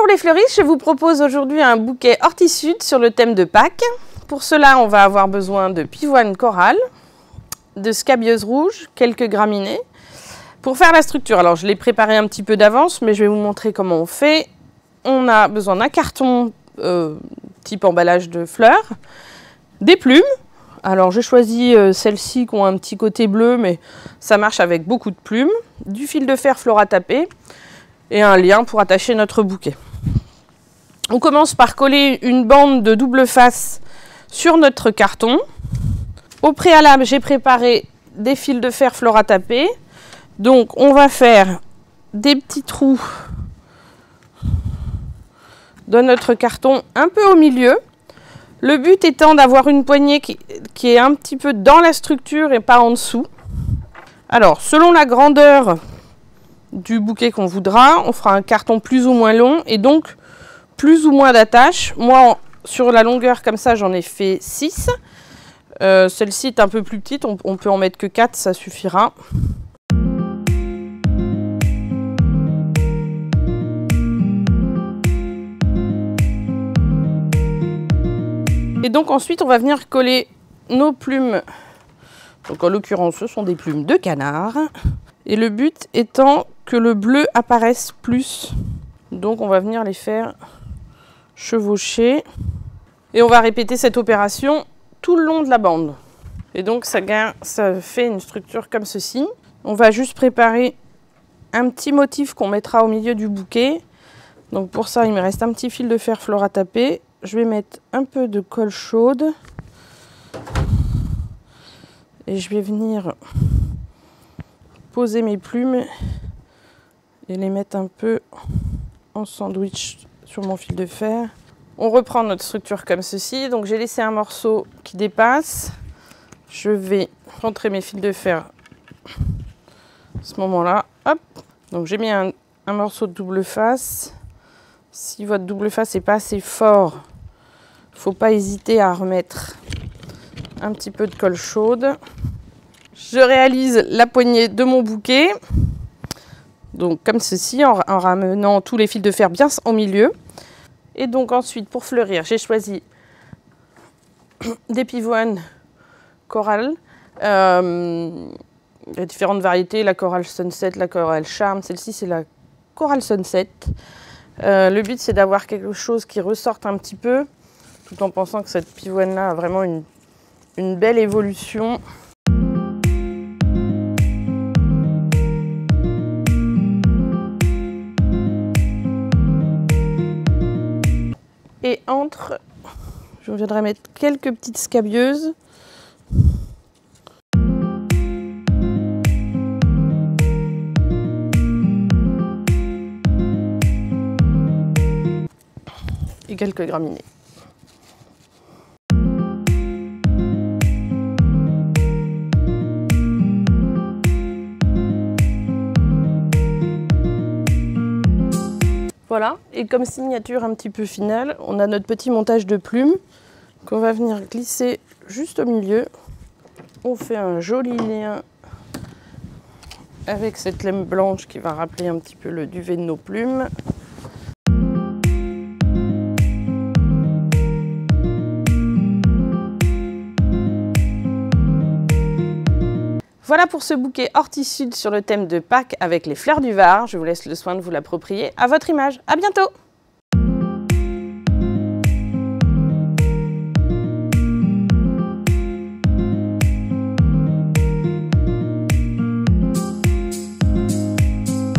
Bonjour les fleuristes, je vous propose aujourd'hui un bouquet horti-sud sur le thème de Pâques. Pour cela, on va avoir besoin de pivoine corale, de scabieuse rouge, quelques graminées. Pour faire la structure, alors je l'ai préparé un petit peu d'avance, mais je vais vous montrer comment on fait. On a besoin d'un carton type emballage de fleurs, des plumes. Alors j'ai choisi celles-ci qui ont un petit côté bleu, mais ça marche avec beaucoup de plumes, du fil de fer fleur à taper et un lien pour attacher notre bouquet. On commence par coller une bande de double face sur notre carton. Au préalable, j'ai préparé des fils de fer fleur à taper. Donc on va faire des petits trous dans notre carton un peu au milieu. Le but étant d'avoir une poignée qui est un petit peu dans la structure et pas en dessous. Alors, selon la grandeur du bouquet qu'on voudra, on fera un carton plus ou moins long et donc plus ou moins d'attaches. Moi, sur la longueur comme ça, j'en ai fait 6. Celle-ci est un peu plus petite, on peut en mettre que 4, ça suffira. Et donc ensuite, on va venir coller nos plumes. Donc en l'occurrence, ce sont des plumes de canard. Et le but étant que le bleu apparaisse plus. Donc on va venir les faire chevaucher. Et on va répéter cette opération tout le long de la bande. Et donc ça fait une structure comme ceci. On va juste préparer un petit motif qu'on mettra au milieu du bouquet. Donc pour ça, il me reste un petit fil de fer fleur à taper. Je vais mettre un peu de colle chaude. Et je vais venir poser mes plumes et les mettre un peu en sandwich sur mon fil de fer. On reprend notre structure comme ceci. Donc j'ai laissé un morceau qui dépasse. Je vais rentrer mes fils de fer à ce moment-là. Hop. Donc j'ai mis un morceau de double face. Si votre double face n'est pas assez fort, il ne faut pas hésiter à remettre un petit peu de colle chaude. Je réalise la poignée de mon bouquet. Donc comme ceci, en ramenant tous les fils de fer bien au milieu. Et donc ensuite, pour fleurir, j'ai choisi des pivoines corales. Il y a différentes variétés, la Coral Sunset, la Coral Charm. Celle-ci, c'est la Coral Sunset. Le but, c'est d'avoir quelque chose qui ressorte un petit peu, tout en pensant que cette pivoine-là a vraiment une belle évolution. Et entre, je viendrai mettre quelques petites scabieuses. Et quelques graminées. Voilà, et comme signature un petit peu finale, on a notre petit montage de plumes qu'on va venir glisser juste au milieu. On fait un joli lien avec cette laine blanche qui va rappeler un petit peu le duvet de nos plumes. Voilà pour ce bouquet horti-sud sur le thème de Pâques avec les fleurs du Var. Je vous laisse le soin de vous l'approprier à votre image. À bientôt!